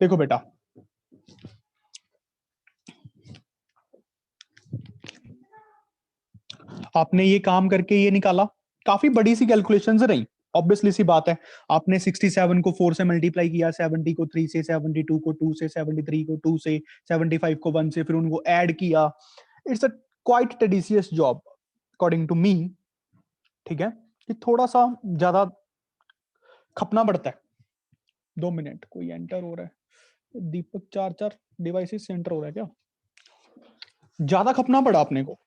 देखो बेटा, आपने ये काम करके ये निकाला, काफी बड़ी सी कैलकुलेशंस रही, ऑब्वियसली सी बात है। आपने 67 को 4 से मल्टीप्लाई किया, 70 को 3 से, 72 को 2 से, 73 को 2 से, 75 को 1 से, फिर उनको ऐड किया। It's a quite tedious job according to me, ठीक है, कि थोड़ा सा ज्यादा खपना पड़ता है। 2 मिनट, कोई एंटर हो रहा है, दीपक 4 डिवाइसेस से एंटर हो रहा है क्या? ज्यादा खपना पड़ा अपने को,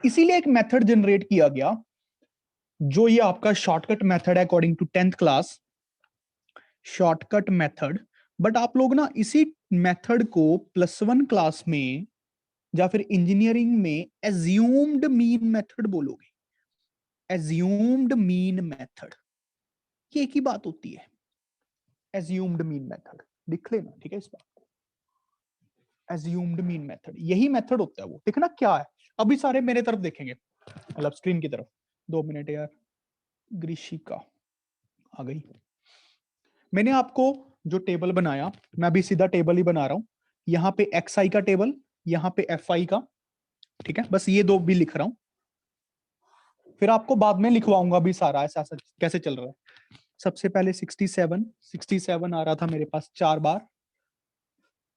इसीलिए एक मेथड जनरेट किया गया, जो ये आपका शॉर्टकट मेथड है according to 10th class, shortcut method. But आप लोग ना इसी मेथड को +1 क्लास में या फिर इंजीनियरिंग में एज्यूम्ड मीन मेथड बोलोगे। एज्यूम्ड मीन मेथड, ये एक ही बात होती है, एज्यूम्ड मीन मेथड, लिख लेना ठीक है इस बात को। एज्यूम्ड मीन मेथड यही मेथड होता है वो। देखना क्या है, अभी सारे मेरे तरफ देखेंगे, मतलब स्क्रीन की तरफ। 2 मिनट यार, ग्रीशिका आ गई। मैंने आपको जो टेबल बनाया, मैं अभी सीधा टेबल ही बना रहा हूं। यहाँ पे XI का टेबल, यहाँ पे FI का, ठीक है, बस ये दो भी लिख रहा हूं, फिर आपको बाद में लिखवाऊंगा भी सारा ऐसा ऐसा कैसे चल रहा है। सबसे पहले 67 आ रहा था मेरे पास 4 बार।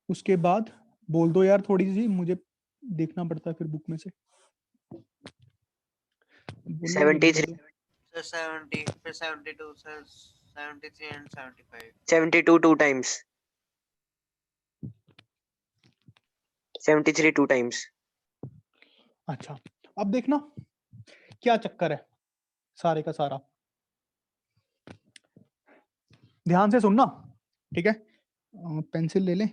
उसके बाद बोल दो यार, थोड़ी सी मुझे देखना पड़ता है फिर बुक में से। 73 70 फिर 72 सर 73 and 75 72 2 times 73 2 times। अच्छा, अब देखना क्या चक्कर है सारे का सारा, ध्यान से सुनना, ठीक है, पेंसिल ले ले।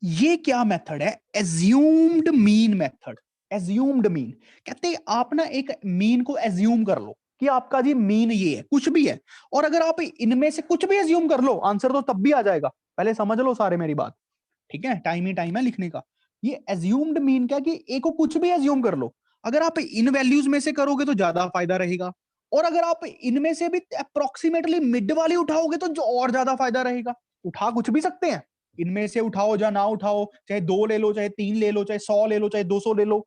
ये क्या मेथड है? Assumed mean method. Assumed mean कहते हैं आप ना एक मीन को एज्यूम कर लो कि आपका जी मीन ये है, कुछ भी है, और अगर आप इनमें से कुछ भी एज्यूम कर लो, आंसर तो तब भी आ जाएगा। पहले समझ लो सारे मेरी बात, ठीक है, टाइम ही टाइम है लिखने का। ये एज्यूम्ड मीन क्या कि एक को कुछ भी एज्यूम कर लो, अगर आप इन वैल्यूज में से करोगे तो ज्यादा फायदा रहेगा, और अगर आप इनमें से भी अप्रोक्सीमेटली मिड वाली उठाओगे तो जो और ज्यादा फायदा रहेगा। उठा कुछ भी सकते हैं, इनमें से उठाओ या ना उठाओ, चाहे 2 ले लो, चाहे 3 ले लो, चाहे 100 ले लो, चाहे 200 ले लो,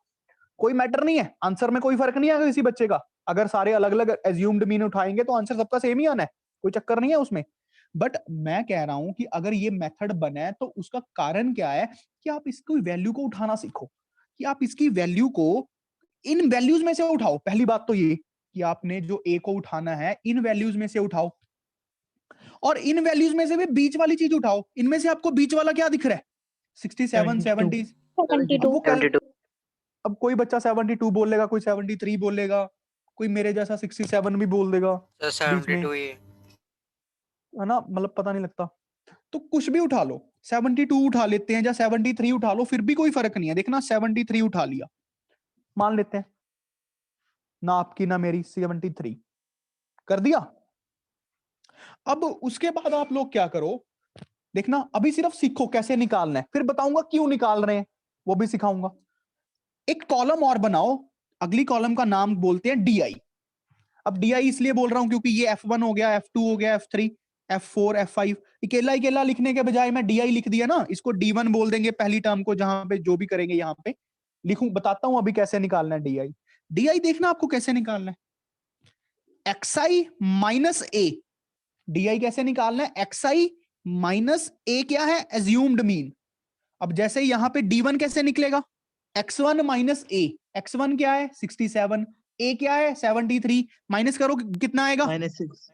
कोई मैटर नहीं है, आंसर में कोई फर्क नहीं आएगा किसी बच्चे का। अगर सारे अलग अलग एज्यूम्ड मीन उठाएंगे तो आंसर सबका सेम ही आना है, कोई चक्कर नहीं है उसमें। बट मैं कह रहा हूं कि अगर ये मेथड बना है तो उसका कारण क्या है कि आप इसको वैल्यू को उठाना सीखो, कि आप इसकी वैल्यू को इन वैल्यूज में से उठाओ। पहली बात तो ये कि आपने जो ए को उठाना है इन वैल्यूज में से उठाओ, और इन वैल्यूज में से भी बीच वाली चीज उठाओ। इनमें से आपको बीच वाला क्या दिख रहा है? 67 70। 72 अब कोई बच्चा 72 बोलेगा, कोई 73 बोलेगा, कोई मेरे जैसा 67 भी बोल देगा सर बीच में, 72 ये है ना, मतलब पता नहीं लगता। तो कुछ भी उठा लो, 72 उठा लेते हैं या 73 उठा लो, फिर भी कोई फर्क नहीं है। देखना 73 उठा लिया, मान लेते हैं ना आपकी ना मेरी, 73 कर दिया। अब उसके बाद आप लोग क्या करो, देखना अभी सिर्फ सीखो कैसे निकालना है, फिर बताऊंगा क्यों निकाल रहे हैं, वो भी सिखाऊंगा। एक कॉलम और बनाओ, अगली कॉलम का नाम बोलते हैं DI। अब DI इसलिए बोल रहा हूं क्योंकि ये F1 हो गया, F2 हो गया, F3, F4, F5, अकेला अकेला लिखने के बजाय मैं DI लिख दिया ना, इसको D1 बोल देंगे पहली टर्म को, जहां पे जो भी करेंगे यहां पे लिखूं। बताता हूं अभी कैसे निकालना है DI। DI देखना आपको कैसे निकालना है, XI माइनस A। DI कैसे निकालना है? XI माइनस A क्या है? Assumed mean. अब जैसे यहां पे D1 कैसे निकलेगा? X1 minus A। X1 क्या है? 67, A क्या है? 73, माइनस करो कितना आएगा? -6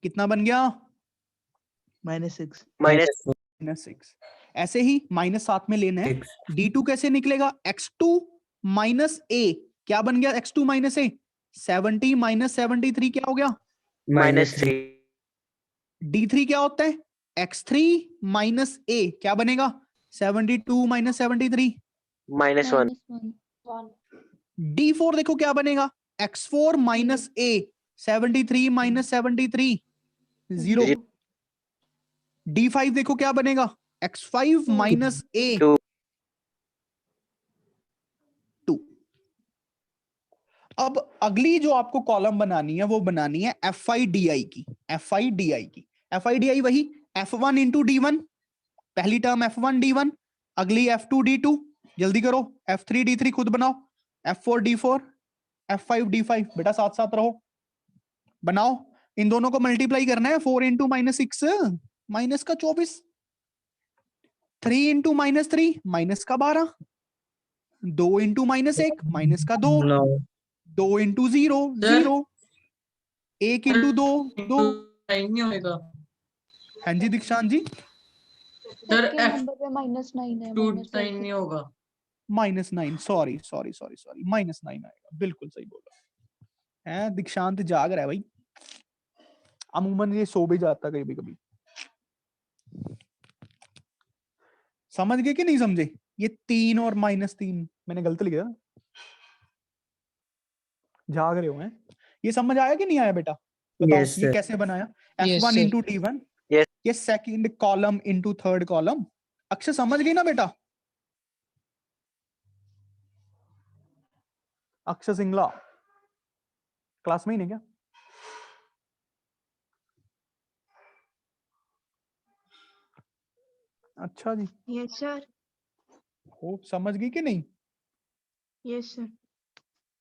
कितना बन गया? -6 -6। ऐसे ही माइनस साथ में लेना है। D2 कैसे निकलेगा? X2 minus A। क्या बन गया X2 माइनस A? 70 माइनस 73 क्या हो गया? -3 D3 क्या होता है? X3 minus A। क्या बनेगा? 72 माइनस 73। -1 D4 देखो क्या बनेगा? X4 minus A। 73 minus 73 0। D5 देखो क्या बनेगा? X5 minus A 2 2। अब अगली जो आपको कॉलम बनानी है वो बनानी है FI DI की। FI DI की। FIDI वही F1 इंटू D1, पहली टर्म F1 D1, अगली F2 D2, जल्दी करो, F3 D3 खुद बनाओ, F4 D4, F5 D5, बेटा साथ साथ रहो, बनाओ, इन दोनों को मल्टीप्लाई करना है, 4 इंटू -6 माइनस का 24, 3 इंटू -3 माइनस का 12, 2 इंटू -1 माइनस का 2, 2 इंटू 0 0, 1 इंटू 2 2। नहीं होगा हाँ जी दीक्षांत जी, सर के नंबर पे -9 है, -9 नहीं होगा। -9, सॉरी सॉरी सॉरी सॉरी, -9 आएगा, बिल्कुल सही बोला है। दीक्षांत जाग रहा है भाई, अमूमन ये सो भी जाता है कभी कभी। समझ गए कि नहीं समझे? ये 3 और -3 मैंने गलत लिखा, जाग रहे हो हैं? ये समझ आया कि नहीं आया बेटा? बताओ Yes, ये sir. कैसे बनाया? Yes, F1 sir. Into D1, Yes. ये second column into third column. Akshay समझ गई ना बेटा? अक्षय सिंगला क्लास में ही नहीं क्या? अच्छा जी, Yes, sir. हो समझ गई कि नहीं? Yes, sir.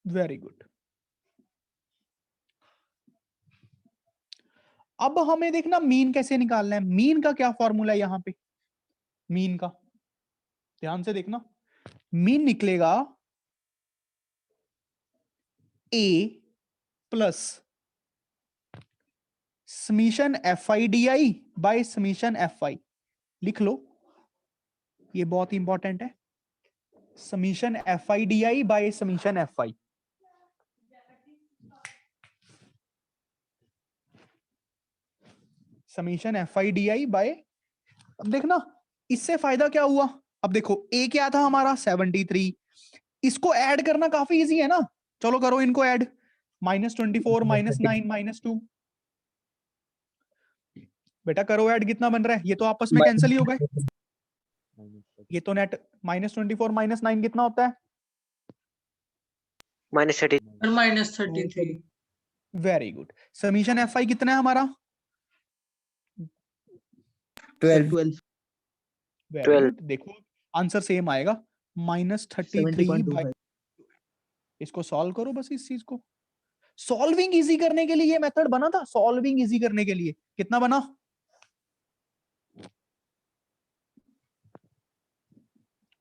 Very good. अब हमें देखना मीन कैसे निकालना है। मीन का क्या फॉर्मूला है यहाँ पे? मीन का ध्यान से देखना, मीन निकलेगा A plus summation FIDI by summation FI। लिख लो, ये बहुत इंपॉर्टेंट है, summation FIDI by summation FI। Summation FIDI by, अब देखना इससे फायदा क्या हुआ। अब देखो A क्या था हमारा 73, इसको ऐड करना काफी इजी है ना, चलो करो इनको ऐड, -24 -9 -2, बेटा करो ऐड, कितना बन रहा है? ये तो आपस में कैंसिल ही हो गए, ये तो नेट -24 -9 कितना होता है? -30. और -33 वेरी गुड। समीशन FI कितना है हमारा? 12. 12 वेरी 12. गुड, देखो आंसर सेम आएगा, -33 बाय। 70.25 इसको सॉल्व करो, बस इस चीज को सॉल्विंग इजी करने के लिए ये मेथड बना था, सॉल्विंग इजी करने के लिए। कितना बना?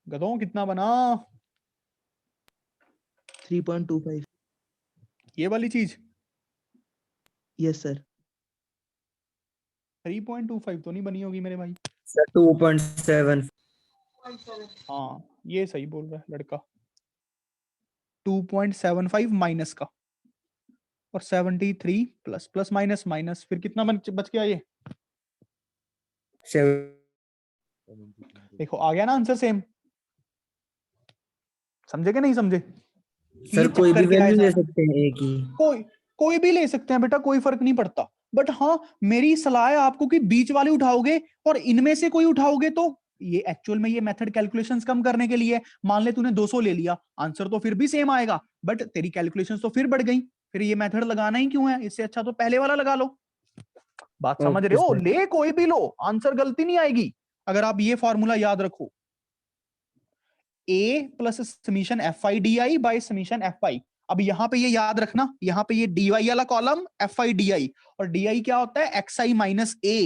गधों कितना बना? 3.25 ये वाली चीज yes sir 3.25 तो नहीं बनी होगी मेरे भाई। Sir, 2.7. हाँ ये सही बोल रहा है लड़का, 2.75 माइनस का और 73 प्लस प्लस माइनस माइनस, फिर कितना बच गया ये? 7. देखो आ गया ना आंसर सेम। समझे कि नहीं समझे? सर ये कोई भी चक्कर क्या है वैल्यू ले सारा? सकते हैं एक ही। कोई भी ले सकते हैं बेटा, कोई फर्क नहीं पड़ता, बट हाँ मेरी सलाह है आपको कि बीच वाले उठाओगे और इनमें से कोई उठाओगे तो ये एक्चुअल में ये मेथड कैलकुलेशंस कम करने के लिए। मान ले तूने 200 ले लिया, आंसर तो फिर भी सेम आएगा, बट तेरी कैलकुलेशंस तो फिर बढ़ गई, फिर ये मेथड लगाना ही क्यों है? इससे अच्छा तो पहले वाला लगा लो। बात समझ रहे हो? ले कोई भी लो, आंसर गलती नहीं आएगी अगर आप ये फॉर्मूला याद रखो, A plus summation FIDI by summation FI। अब यहां पे ये याद रखना, यहां पे ये dy वाला कॉलम FIDI, और dy क्या होता है? xi minus a,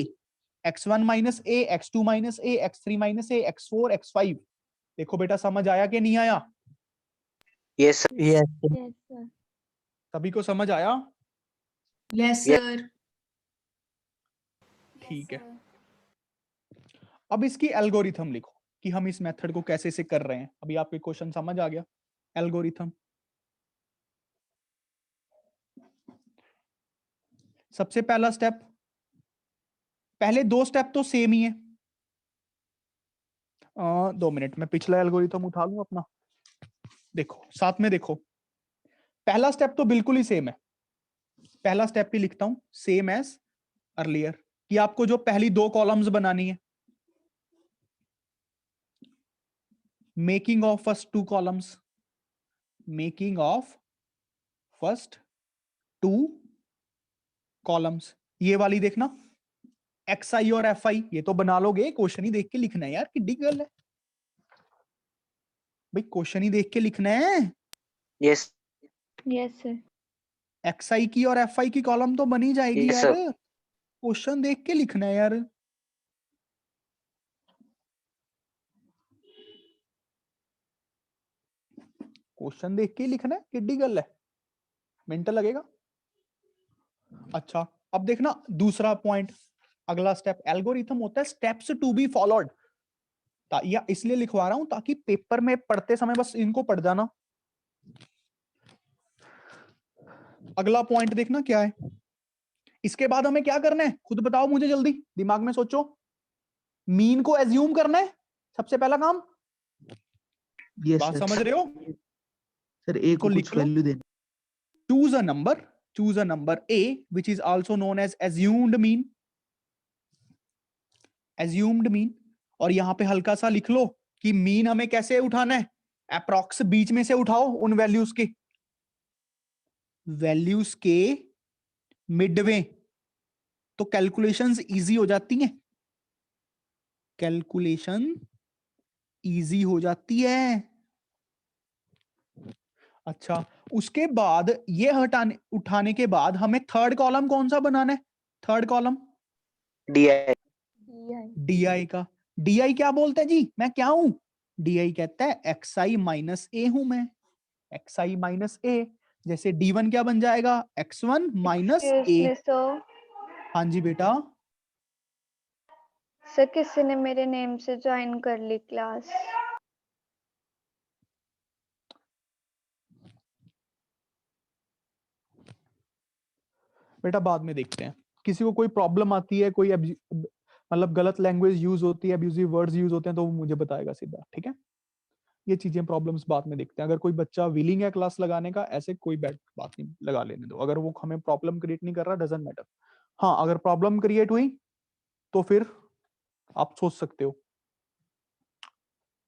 x1 minus a, x2 minus a, x3 minus a, x4 x5। देखो बेटा समझ आया कि नहीं आया? Yes, sir. Yes, sir. सभी को समझ आया? Yes Yes. सर। ठीक है, अब इसकी एल्गोरिथम लिखो कि हम इस मेथड को कैसे से कर रहे हैं। अभी आपके क्वेश्चन समझ आ गया। एल्गोरिथम, सबसे पहला स्टेप, पहले 2 स्टेप तो सेम ही है। 2 मिनट में पिछला एल्गोरिथम उठा लूं अपना, देखो साथ में देखो। पहला स्टेप तो बिल्कुल ही सेम है, पहला स्टेप भी लिखता हूं सेम एज अर्लियर, कि आपको जो पहली 2 कॉलम्स बनानी है, making of first 2 columns, making of first 2 columns, ये वाली देखना, एक्स आई और एफ आई, ये तो बना लोगे, क्वेश्चन ही देख के लिखना है यार, किड्डी गर्ल है भाई, क्वेश्चन ही देख के लिखना है। Yes. Yes, sir. एक्स आई की और एफ आई की कॉलम तो बनी जाएगी Yes, यार, sir. क्वेश्चन देख के लिखना है यार। क्वेश्चन देख के ही लिखना है, किड्डी गर्ल है, मिनट लगेगा। अच्छा अब देखना दूसरा पॉइंट, अगला स्टेप, एल्गोरिथम होता है स्टेप्स टू बी फॉलोड, या इसलिए लिखवा रहा हूं ताकि पेपर में पढ़ते समय बस इनको पढ़ जाना। अगला पॉइंट देखना क्या है, इसके बाद हमें क्या करना है खुद बताओ मुझे, जल्दी दिमाग में सोचो। मीन को एज्यूम करना है सबसे पहला काम, Yes, बात sir. समझ रहे हो? सर ए को लिख कुछ लो। वैल्यू देना। choose a number a which is also known as assumed mean, assumed mean, और यहां पे हल्का सा लिख लो कि मीन हमें कैसे उठाना है, अप्रॉक्स बीच में से उठाओ उन वैल्यूज के मिडवे, तो कैलकुलेशंस इजी हो जाती हैं, कैलकुलेशन इजी हो जाती है। अच्छा उसके बाद ये उठाने के बाद हमें थर्ड कॉलम कौन सा बनाना है, थर्ड कॉलम DI. DI का। DI क्या बोलते हैं जी, मैं क्या हूं? DI कहता है XI माइनस ए हूं मैं, XI माइनस ए, जैसे D1 क्या बन जाएगा, X1 माइनस Excuse ए। me, sir. हाँ जी बेटा, सर किसी ने मेरे नेम से ज्वाइन कर ली क्लास। बेटा बाद में देखते हैं, किसी को कोई प्रॉब्लम आती है, कोई मतलब गलत लैंग्वेज यूज होती है, अब्यूजिव वर्ड्स यूज होते हैं, तो वो मुझे बताएगा सीधा, ठीक है? ये चीजें प्रॉब्लम्स बाद में देखते हैं। अगर कोई बच्चा विलिंग है क्लास लगाने का, ऐसे कोई बैड बात नहीं, लगा लेने दो, अगर वो हमें प्रॉब्लम क्रिएट नहीं कर रहा, डजंट मैटर। हाँ अगर प्रॉब्लम क्रिएट हुई तो फिर आप सोच सकते हो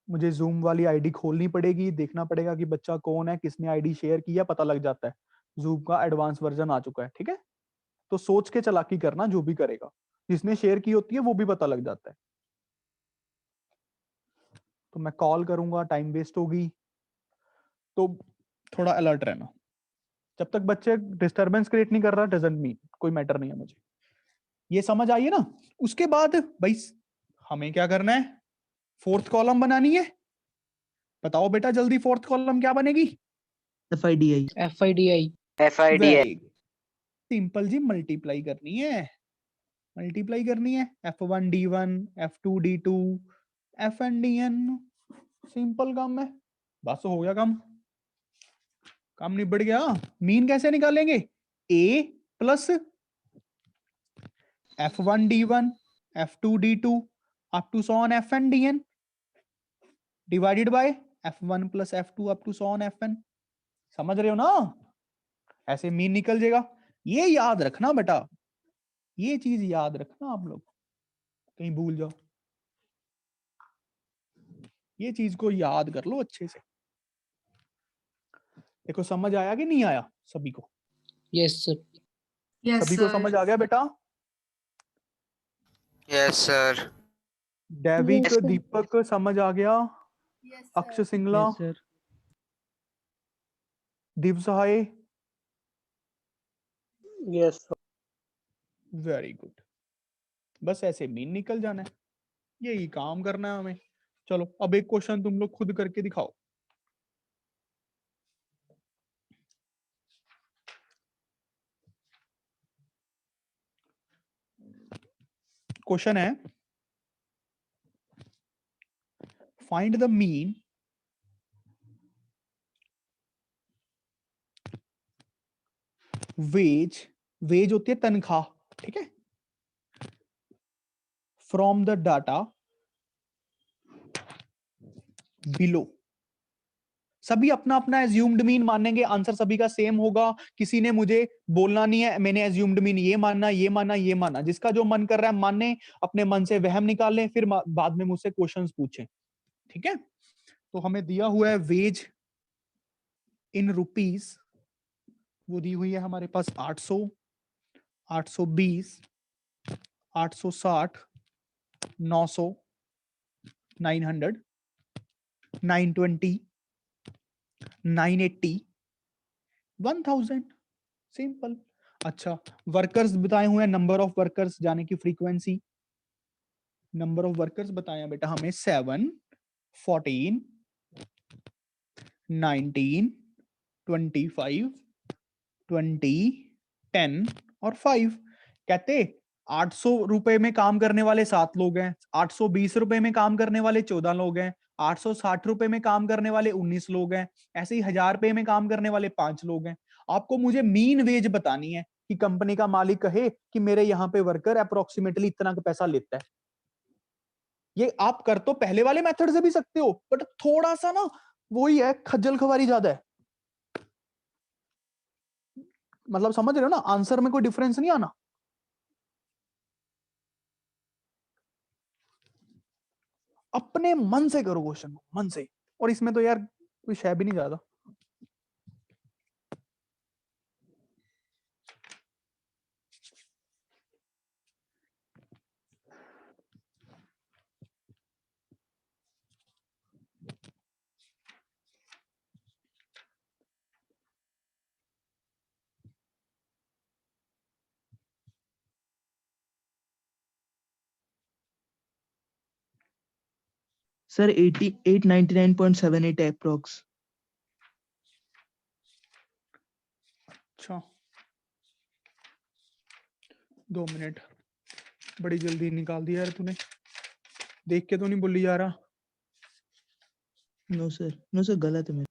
मुझे जूम वाली आईडी खोलनी पड़ेगी, देखना पड़ेगा कि बच्चा कौन है, किसने आईडी शेयर किया, पता लग जाता है। जूम का एडवांस वर्जन आ चुका है, ठीक है? तो सोच के चालाकी करना, जो भी करेगा, जिसने शेयर की होती है वो भी पता लग जाता है। तो मैं कॉल करूंगा, टाइम वेस्ट होगी, तो थोड़ा अलर्ट रहना। जब तक बच्चे डिस्टरबेंस क्रिएट नहीं कर रहा, डजंट मीन कोई मैटर नहीं है मुझे। ये समझ आई है ना? उसके बाद भाई हमें क्या करना है, फोर्थ कॉलम बनानी है। बताओ बेटा जल्दी, फोर्थ कॉलम क्या बनेगी? FIDI. FIDI. FIDI. Very simple जी, मल्टीप्लाई करनी है, मल्टीप्लाई करनी है, F1 D1 F2 D2 FN DN, simple काम है, बस हो गया काम निबड़ गया। मीन कैसे निकालेंगे, A plus F1 D1 F2 D2 up to so on FN DN divided by F1 plus F2 up to so on FN। समझ रहे हो ना? ऐसे मीन निकल जाएगा। ये याद रखना बेटा, ये चीज याद रखना, आप लोग कहीं भूल जाओ, ये चीज को याद कर लो अच्छे से। देखो समझ आया कि नहीं आया सभी को? Yes, sir. Yes, सभी को समझ आ गया बेटा? Yes, sir. Devic Yes, sir. दीपक समझ आ गया? अक्ष सिंगला, Yes, sir. दिव सहाय, Yes. Very good. बस ऐसे मीन निकल जाना है, यही काम करना है हमें। चलो अब एक क्वेश्चन तुम लोग खुद करके दिखाओ। क्वेश्चन है, find the mean wage, wage होती है तनख्वाह, ठीक है, फ्रॉम द डाटा बिलो। सभी अपना अपना एज्यूम्ड मीन मानेंगे, आंसर सभी का सेम होगा, किसी ने मुझे बोलना नहीं है मैंने एज्यूम्ड मीन ये मानना ये मानना ये मानना, जिसका जो मन कर रहा है माने, अपने मन से वहम निकालें, फिर बाद में मुझसे क्वेश्चंस पूछें, ठीक है? तो हमें दिया हुआ है वेज इन रुपीस, वो दी हुई है हमारे पास 800, 820, 860, 900, 900, 920, 980, 1000, सिंपल। अच्छा, वर्कर्स बताए हुए हैं, नंबर ऑफ वर्कर्स जाने की फ्रीक्वेंसी, नंबर ऑफ वर्कर्स बताया बेटा हमें 7, 14, 19, 25, 20, 10 और 5। कहते 800 रुपए में काम करने वाले 7 लोग हैं, 820 रुपए में काम करने वाले 14 लोग हैं, 860 रुपए में काम करने वाले 19 लोग हैं, ऐसे ही 1000 रुपए में काम करने वाले 5 लोग हैं। आपको मुझे मीन वेज बतानी है कि कंपनी का मालिक कहे कि मेरे यहाँ पे वर्कर अप्रोक्सीमेटली इतना का पैसा लेता है। ये आप कर तो पहले वाले मेथड से भी सकते हो, बट थोड़ा सा ना वही है, खज्जल खवारी ज्यादा है। मतलब समझ रहे हो ना, आंसर में कोई डिफरेंस नहीं आना। अपने मन से करो क्वेश्चन, मन से। और इसमें तो यार कोई शय भी नहीं ज्यादा। Sir 899.78 approx. अच्छा 2 मिनट, बड़ी जल्दी निकाल दिया यार तूने, देख के तो नहीं बोली जा रहा। नो सर गलत है मेरा।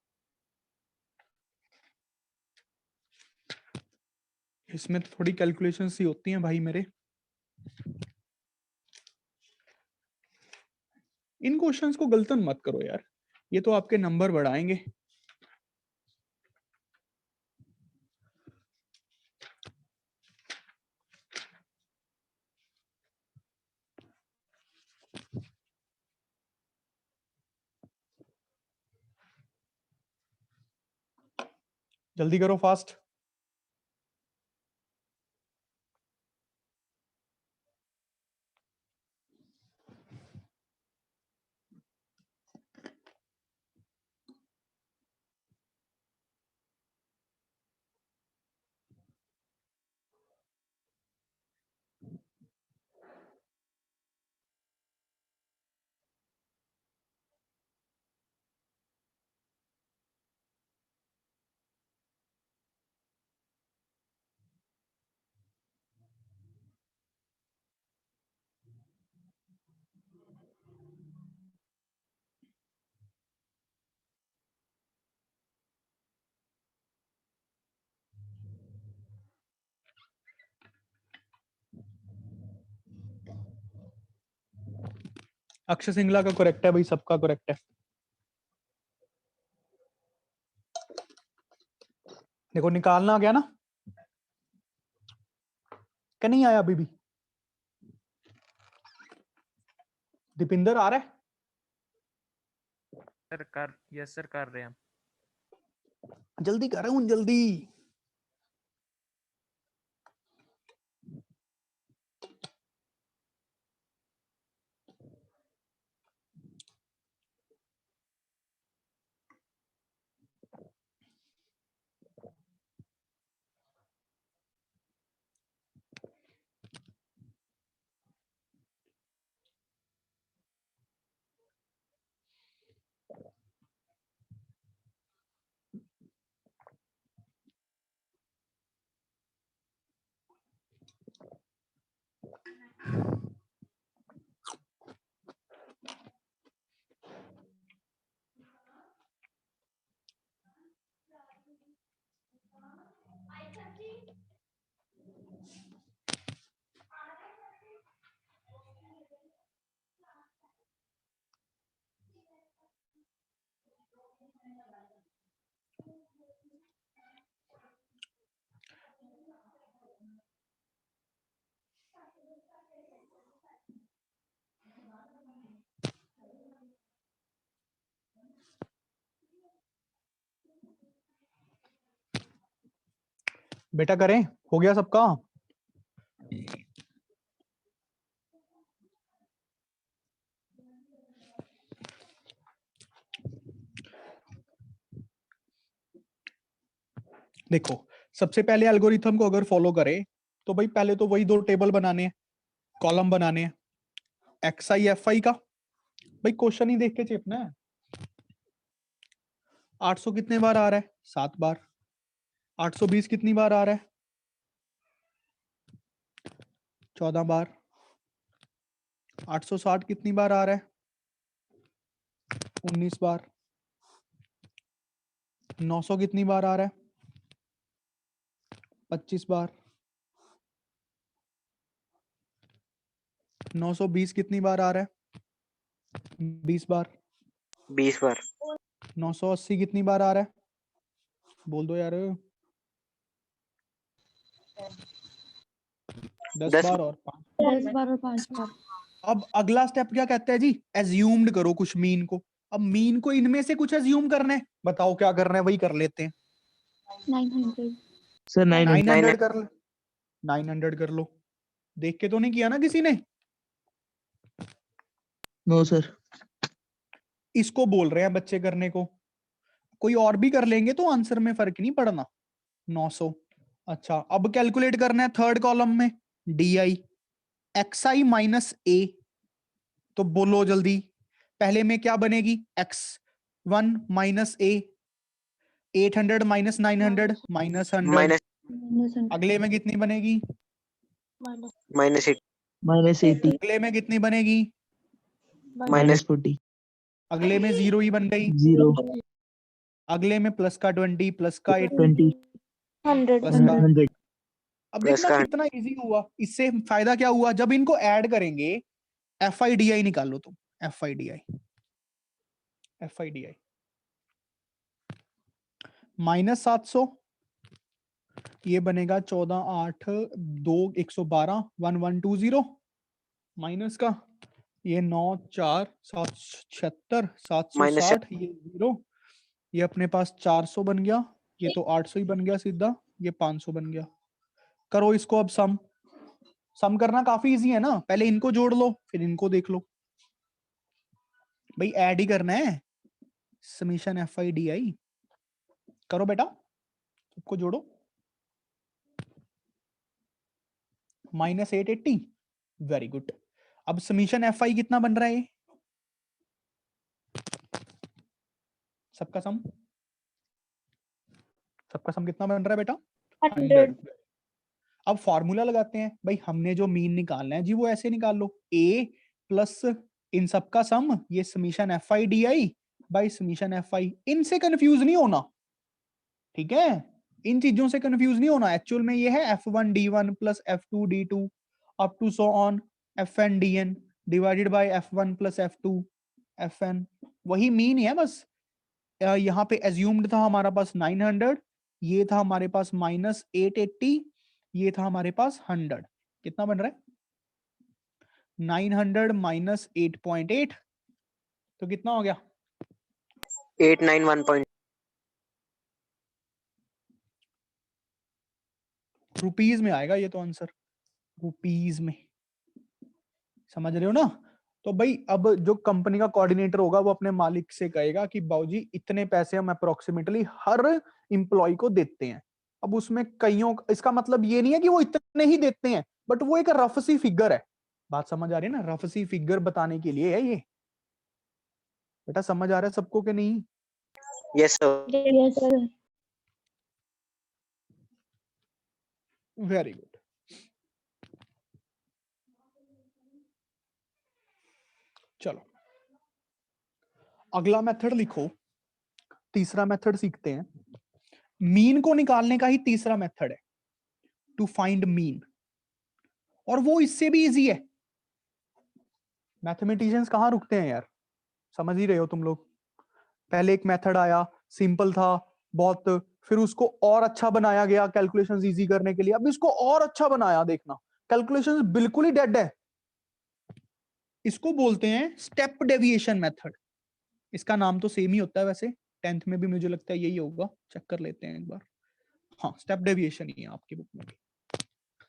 इसमें तो थोड़ी कैलकुलेशन सी होती हैं भाई मेरे। इन क्वेश्चंस को गलतन मत करो यार, ये तो आपके नंबर बढ़ाएंगे। जल्दी करो, फास्ट। अक्षय सिंगला का करेक्ट है भाई, सबका करेक्ट है। देखो निकालना आ गया ना, क्या नहीं आया अभी भी? दीपिंदर आ रहा है? यस सर कर रहे हैं। जल्दी कर रहा हूं, जल्दी। बेटा करें, हो गया सबका? देखो सबसे पहले एल्गोरिथम को अगर फॉलो करे तो भाई पहले तो वही दो टेबल बनाने हैं, कॉलम बनाने हैं, एक्स आई एफ आई का। भाई क्वेश्चन ही देख के चेपना है। 800 कितने बार आ रहा है? 7 बार। 820 कितनी बार आ रहा है? 14 बार। 860 कितनी बार आ रहा है? 19 बार। 900 कितनी बार आ रहा है? 25 बार। 920 कितनी बार आ रहा है? 20 बार। 20 बार। 980 कितनी बार आ रहा है? बोल दो यार। 10 10 बार और 5। 10 बार और 5 बार। अब अगला स्टेप क्या कहता है जी? एज्यूम्ड करो कुछ मीन को। अब मीन को इनमें से कुछ एज्यूम करना है, बताओ क्या करना है, वही कर लेते हैं। 900। सर 900। 900 कर लो। 900 कर लो। देख के तो नहीं किया ना किसी ने? No sir. इसको बोल रहे हैं बच्चे करने को, कोई और भी कर लेंगे तो आंसर में फर्क नहीं पड़ना। 900। अच्छा अब कैलकुलेट करना है थर्ड कॉलम में d i x i minus a. तो बोलो जल्दी, पहले में क्या बनेगी? x1 minus a, 800 minus 900 minus 100। Minus अगले में कितनी बनेगी? माइनस 8 -80 अगले में कितनी बनेगी? -40 अगले में 0 ही बन गई। 0 अगले में प्लस का 20 प्लस का 8 20 प्लस का 100। अब प्लस देखना का कितना इजी हुआ। इससे फायदा क्या हुआ? जब इनको ऐड करेंगे एफ आई डी आई निकालो तुम। F I D I, F I D I -700 ये बनेगा 14 8 2 112 1120 माइनस का ये 9 4 776 760 ये 0 ये अपने पास 400 बन गया। ये तो 800 ही बन गया सीधा। ये 500 बन गया। करो इसको अब सम करना काफी इजी है ना। पहले इनको जोड़ लो फिर इनको देख लो। भाई ऐड ही करना है। Summation F I D I करो बेटा, सबको जोड़ो। -880 वेरी गुड। अब समीशन एफ आई कितना बन रहा है? सबका सम कितना बन रहा है बेटा? 100। अब फॉर्मूला लगाते हैं भाई। हमने जो मीन निकालना है जी वो ऐसे निकाल लो, a प्लस इन सबका सम, ये summation F I D I by summation F I. इनसे कंफ्यूज नहीं होना, ठीक है? इन चीजों से कंफ्यूज नहीं होना। एक्चुअल में ये है f1 d1 plus f2 d2 up to so on fn dn divided by f1 plus f2 fn। वही मीन है बस। यहाँ पे एज्यूम्ड था हमारा पास 900, ये था हमारे पास -880, ये था हमारे पास 100। कितना बन रहा है? 900 माइनस 8.8 तो कितना हो गया? 891 रुपीज में आएगा ये तो आंसर, रुपीज में। समझ रहे हो ना? तो भाई अब जो कंपनी का कोऑर्डिनेटर होगा वो अपने मालिक से कहेगा कि बाबूजी इतने पैसे हम अप्रोक्सीमेटली हर एम्प्लॉय को देते हैं। अब उसमें कईयों, इसका मतलब ये नहीं है कि वो इतने ही देते हैं, बट वो एक रफ सी फिगर है। बात समझ आ रही है ना? रफ सी फिगर बताने के लिए है ये। बेटा समझ आ रहा है सबको कि नहीं? Yes sir. Yes sir. Very good. चलो अगला मेथड लिखो। तीसरा मेथड सीखते हैं। मीन को निकालने का ही तीसरा मेथड है टू फाइंड मीन, और वो इससे भी इजी है। मैथमेटिशियंस कहां रुकते हैं यार? समझ ही रहे हो तुम लोग। पहले एक मेथड आया, सिंपल था बहुत, फिर उसको और अच्छा बनाया गया कैलकुलेशंस इजी करने के लिए। अब इसको और अच्छा बनाया, देखना कैलकुलेशंस बिल्कुल ही डेड है। इसको बोलते हैं स्टेप डेविएशन मेथड। इसका नाम तो सेम ही होता है वैसे, 10th में भी मुझे लगता है यही होगा। चेक कर लेते हैं एक बार। हाँ स्टेप डेविएशन ही है आपकी बुक में भी,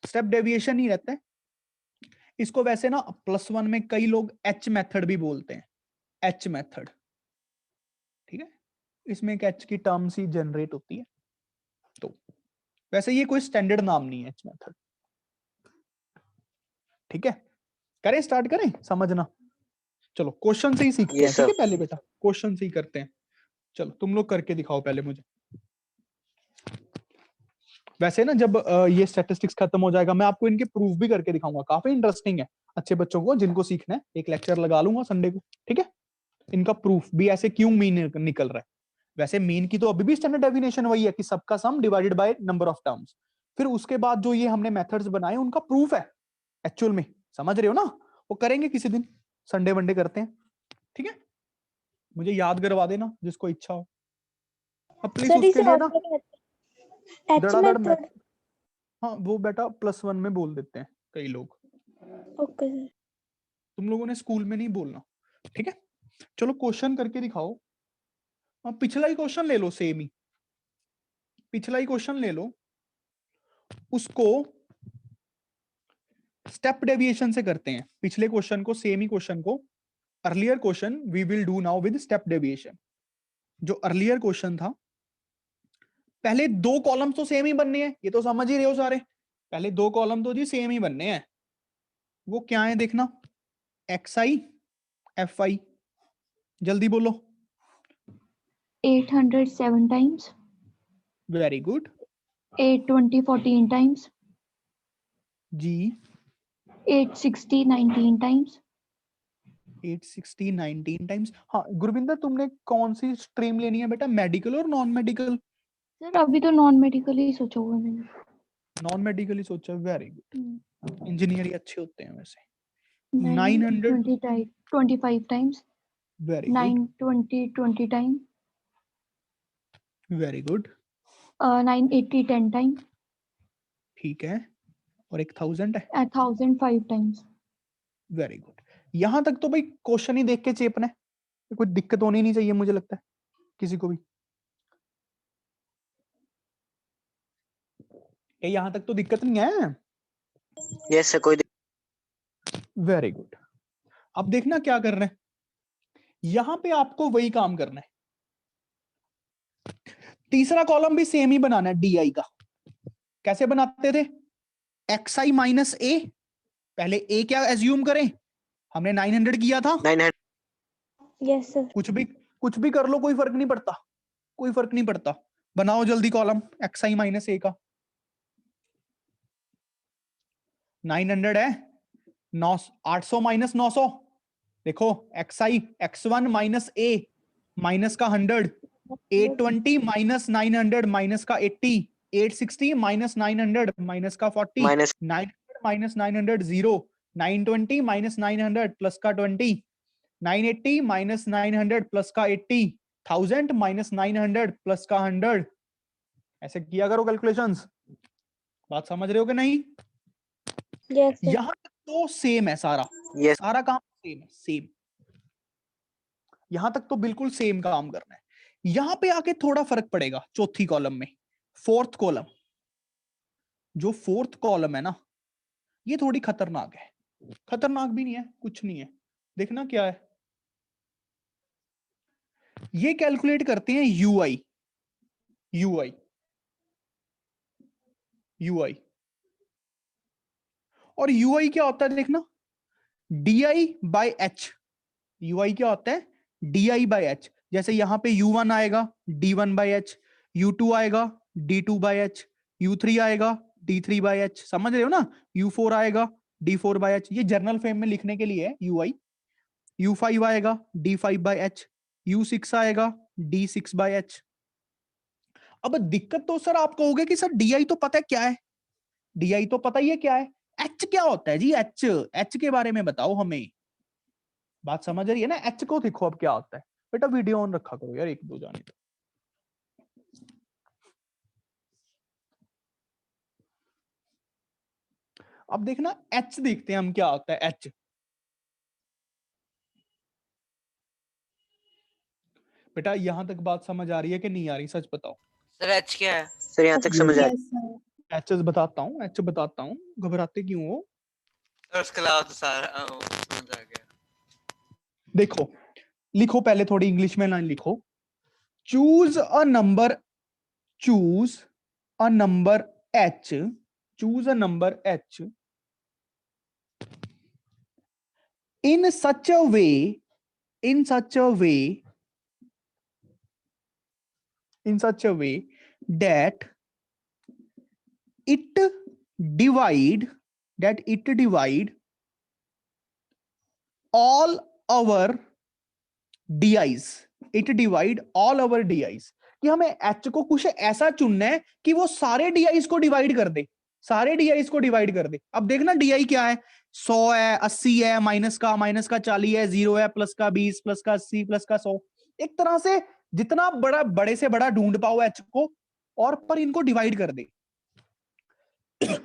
स्टेप डेविएशन ही रहता है। इसको वैसे ना +1 में कई लोग एच मेथड भी बोलते हैं, एच मेथड, ठीक है? इसमें एक एच की टर्म्स ही जनरेट होती है। तो वैसे ये कोई स्टैंडर्ड नाम नहीं है एच मेथड। ठीक है, करें स्टार्ट करें समझना। चलो क्वेश्चन से ही सीखते हैं। Yes, ठीक है, sir. पहले बेटा क्वेश्चन से ही करते हैं। चलो तुम लोग करके दिखाओ पहले मुझे। वैसे ना जब ये स्टैटिस्टिक्स खत्म हो जाएगा मैं आपको इनके प्रूफ भी करके दिखाऊंगा, काफी इंटरेस्टिंग है अच्छे बच्चों को जिनको सीखना है। एक लेक्चर लगा लूंगा संडे को, ठीक है। इनका प्रूफ भी ऐसे क्यों मीन निकल रहा है। वैसे मीन की तो अभी भी स्टैंडर्ड डेफिनेशन वही है कि सबका सम divided by number of terms. फिर उसके बाद जो ये हमने मेथड्स बनाए उनका प्रूफ है एक्चुअल में, समझ रहे हो ना। वो करेंगे किसी दिन, संडे वनडे करते हैं, ठीक है। मुझे याद करवा देना जिसको इच्छा हो। अब प्लीज उसके लिए ना धड़ाधड़ मैथ, हाँ वो बेटा +1 में बोल देते हैं कई लोग। Okay sir. तुम लोगों ने स्कूल में नहीं बोलना, ठीक है। चलो क्वेश्चन करके दिखाओ। अब पिछला ही क्वेश्चन ले लो, सेम ही पिछला ही क्वेश्चन ले लो, उसको स्टेप डेविएशन से करते हैं। पिछले क्वेश्चन को, सेम ही क्वेश्चन को, earlier question we will do now with step deviation. जो अर्लियर क्वेश्चन था, पहले 2 कॉलम तो सेम ही बनने हैं, ये तो समझ ही रहे हो सारे। पहले 2 कॉलम तो जी सेम ही बनने हैं। वो क्या है देखना, XI FI, जल्दी बोलो। 807 times. Very good 820 14 times. जी। 860 19 times. 860 19 टाइम्स। हाँ गुरविंदर, तुमने कौन सी स्ट्रीम लेनी है बेटा, मेडिकल और नॉन मेडिकल? सर अभी तो नॉन मेडिकल ही सोचा हुआ मैंने। नॉन मेडिकल ही सोचा, वेरी गुड। इंजीनियर ही अच्छे होते हैं वैसे। 920 25 times. Very good 920 20 times. Very good 980 10 times. ठीक है, और 1000 है। 1000 5 times. Very good. यहां तक तो भाई क्वेश्चन ही देख के चेपना है, कोई दिक्कत होनी नहीं चाहिए मुझे लगता है किसी को भी। ये यहां तक तो दिक्कत नहीं है। Yes, sir. कोई वेरी गुड। अब देखना क्या कर रहे हैं, यहां पे आपको वही काम करना है। तीसरा कॉलम भी सेम ही बनाना है DI का। कैसे बनाते थे, XI माइनस A। पहले A क्या एज्यूम करें, हमने 900 किया था। 900. Yes sir. कुछ भी कर लो, कोई फर्क नहीं पड़ता, कोई फर्क नहीं पड़ता। बनाओ जल्दी कॉलम XI माइनस A का। 900 है, 800 माइनस 900। देखो XI X1 minus A minus का 100, 820 माइनस 900 माइनस का 80, 860 माइनस 900 माइनस का 40, Minus. 900 माइनस 900 0, 920 माइनस 900 प्लस का 20, 980 माइनस 900 प्लस का 80, 1000 माइनस 900 प्लस का 100। ऐसे किया करो कैलकुलेशंस। बात समझ रहे हो कि नहीं? Yes sir. यहां तक तो सेम है सारा, Yes. सारा काम सेम है, सेम। यहां तक तो बिल्कुल सेम काम करना है। यहां पे आके थोड़ा फर्क पड़ेगा चौथी कॉलम में। फोर्थ कॉलम, जो फोर्थ कॉलम है ना, ये थोड़ी खतरनाक है। खतरनाक भी नहीं है, कुछ नहीं है। देखना क्या है, ये कैलकुलेट करते हैं UI। UI UI और UI क्या होता है देखना, DI बाय H। UI क्या होता है, DI बाय H। जैसे यहां पे U1 आएगा D1 बाय H, U2 आएगा D2 बाय H, U3 आएगा D3 बाय H। समझ रहे हो ना, U4 आएगा D4 बाय H। ये जर्नल फॉर्म में लिखने के लिए है UI। U5 आएगा D5 बाय H, U6 आएगा D6 बाय H। अब दिक्कत तो सर आप कहोगे कि सर DI तो पता है क्या है, DI तो पता ही है क्या है, H क्या होता है जी, H के बारे में बताओ हमें। बात समझ रही है ना, H को देखो अब क्या होता है। बेटा वीडियो ऑन रखा करो यार, 1-2 जाने तो। अब देखना H देखते हैं हम क्या होता है H। बेटा यहां तक बात समझ आ रही है कि नहीं आ रही, सच बताओ। सर एच क्या है? सर यहाँ तक समझ आ H बताता हूँ, H बताता हूँ, घबराते क्यों हो। और उसके अलावा तो सारा समझ आ गया। देखो लिखो, पहले थोड़ी इंग्लिश में लाइन लिखो। Choose a number h, choose a number h in such a way that it divide all our DIs, it divide all our DIs, कि हमें h को कुछ ऐसा चुनना है कि वो सारे DIs को डिवाइड कर दे, सारे DIs को डिवाइड कर दे। अब देखना DI क्या है, 100 है, 80 है, माइनस का 40 है, 0 है, प्लस का 20, प्लस का 80, प्लस का 100। एक तरह से जितना बड़ा बड़े से बड़ा ढूंढ पाओ h को, और पर इनको डिवाइड कर दे।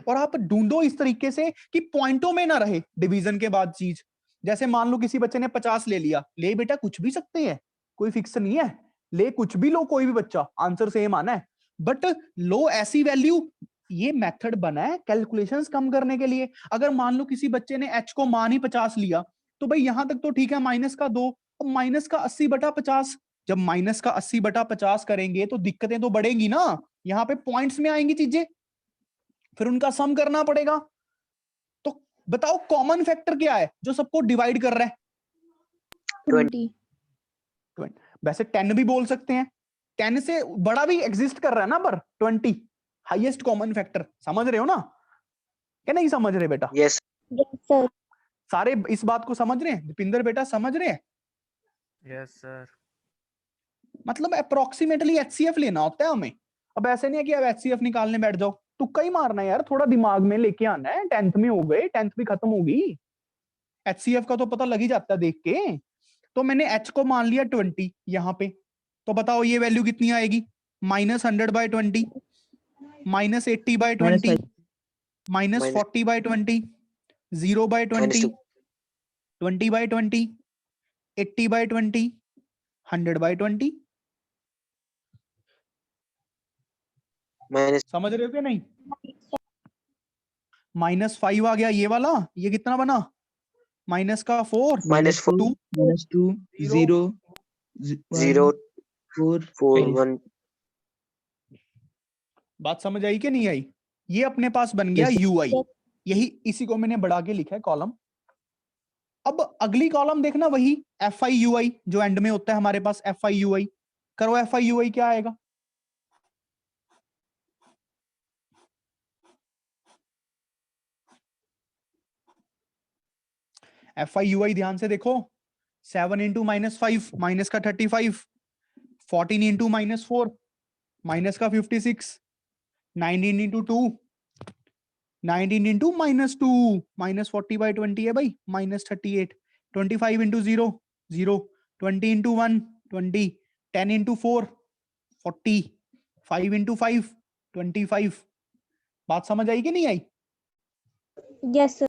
और आप ढूंढो इस तरीके से कि पॉइंटों में ना रहे डिवीजन के बाद चीज। जैसे मान लो किसी बच्चे ने 50 ले लिया, ले बेटा कुछ भी सकते हैं, कोई फिक्स नहीं है, ले कुछ भी लो कोई भी बच्चा, आंसर सेम आना है, बट लो ऐसी वैल्यू। ये मेथड बना है कैलकुलेशंस कम करने के लिए। अगर मान लो किसी बच्चे ने h को मान ही 50 लिया, तो भाई यहां तक तो ठीक है, माइनस का 2, अब माइनस का 80/50। जब माइनस का 80/50 करेंगे तो दिक्कतें तो बढ़ेंगी ना, यहाँ पे पॉइंट्स में आएंगी चीजें, फिर उनका सम करना पड़ेगा। तो बताओ कॉमन फैक्टर क्या है जो सबको डिवाइड कर रहा है? 20. वैसे 10 भी बोल सकते हैं, 10 से बड़ा भी एग्जिस्ट कर रहा है ना, पर 20 हाईएस्ट कॉमन फैक्टर। समझ रहे हो ना, क्या नहीं समझ रहे बेटा? Yes Yes, sir. सारे इस बात को समझ रहे हैं? दीपिंदर बेटा समझ रहे हैं? Yes sir. मतलब अप्रोक्सीमेटली एचसीएफ लेना होता है हमें। अब ऐसे नहीं है कि अब एचसीएफ निकालने बैठ जाओ, तुक्का ही मारना है यार, थोड़ा दिमाग में लेके आना है। 10th में हो गए, 10th भी खत्म होगी, एचसीएफ का तो पता लग ही जाता है देख के। तो मैंने h को मान लिया 20 यहाँ पे, तो बताओ ये वैल्यू कितनी आएगी? -100/20, -80/20, -40/20, 0/20, 20/20, 80/20, 100/20। माइनस समझ रहे हो क्या नहीं? -5 आ गया ये वाला, ये कितना बना? -4, -4, 2, -2, 0, 0, 4, 4, 5. 1। बात समझ आई कि नहीं आई? ये अपने पास बन गया Yes, sir. UI, यही इसी को मैंने बढ़ा के लिखा है कॉलम। अब अगली कॉलम देखना, वही FIUI जो एंड में होता है हमारे पास, FIUI करो। FIUI क्या आएगा? FIUI ध्यान से देखो, 7 × -5 माइनस का 35, 14 × -4 माइनस का 56, 19 × 2 19 × -2 -40/20 है भाई, -38, 25 × 0 0, 20 × 1 20, 10 × 4 40, 5 × 5 25। बात समझ आई कि नहीं आई? Yes, sir.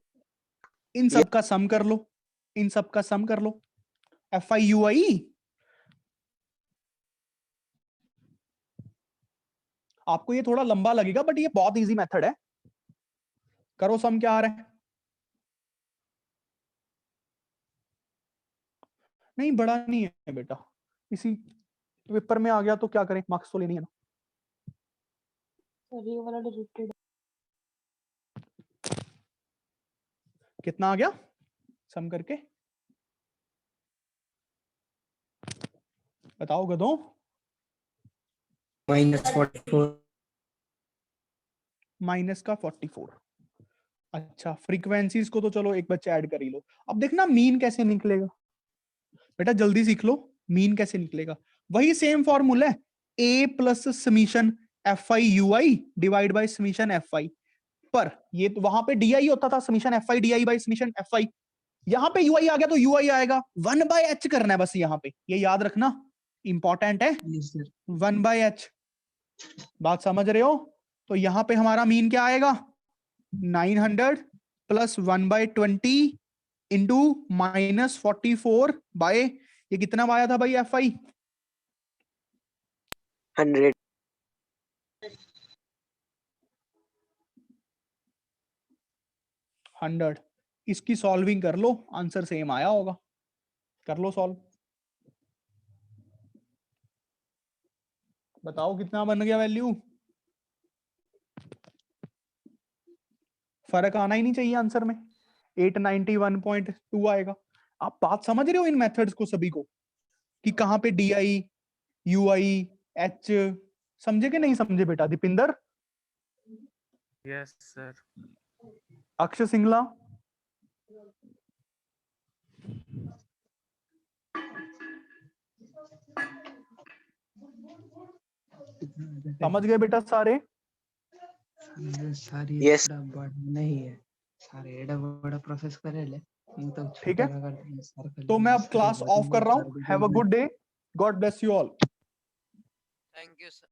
इन सब का सम कर लो, इन सब का सम कर लो। FIUI आपको ये थोड़ा लंबा लगेगा, बट ये बहुत इजी मेथड है। करो सम, क्या आ रहा है? नहीं बड़ा नहीं है बेटा, इसी पेपर में आ गया तो क्या करें, मार्क्स तो लेनी है ना। ये वाला डिलीटेड। कितना आ गया सम करके? बताओ गधों। -44. माइनस का 44। अच्छा, फ्रीक्वेंसीज को तो चलो एक बच्चा ऐड कर ही लो। अब देखना मीन कैसे निकलेगा बेटा, जल्दी सीख लो मीन कैसे निकलेगा। वही सेम फॉर्मूला है, A plus summation FIUI divide by summation FI। पर ये तो वहां पे DI होता था, summation FI DI bye summation FI। यहाँ पे UI आ गया तो UI आएगा, 1/h करना है बस यहाँ पे, ये याद रखना, इंपॉर्टेंट है। Yes, sir. 1/h, बात समझ रहे हो? तो यहाँ पे हमारा मीन क्या आएगा? 900 प्लस 1/20 इंटू -44 बाय, ये कितना आया था भाई FI? 100। 100। इसकी सॉल्विंग कर लो, आंसर सेम आया होगा, कर लो सॉल्व। बताओ कितना बन गया वैल्यू? फर्क आना ही नहीं चाहिए आंसर में, 891.2 आएगा। आप बात समझ रहे हो इन मेथड्स को सभी को, कि कहाँ पे DI UI H, समझे कि नहीं समझे बेटा? Dipinder, yes sir. अक्षय सिंगला, समझ गए बेटा सारे? सारी Yes. एड़ा बड़ा नहीं है, सारे एड़ा बड़ा प्रोसेस करे ले यूं तो ठीक है, छोटा कर देंगे सर का। तो मैं अब क्लास ऑफ कर रहा हूँ। Have a good day, God bless you all. Thank you, sir.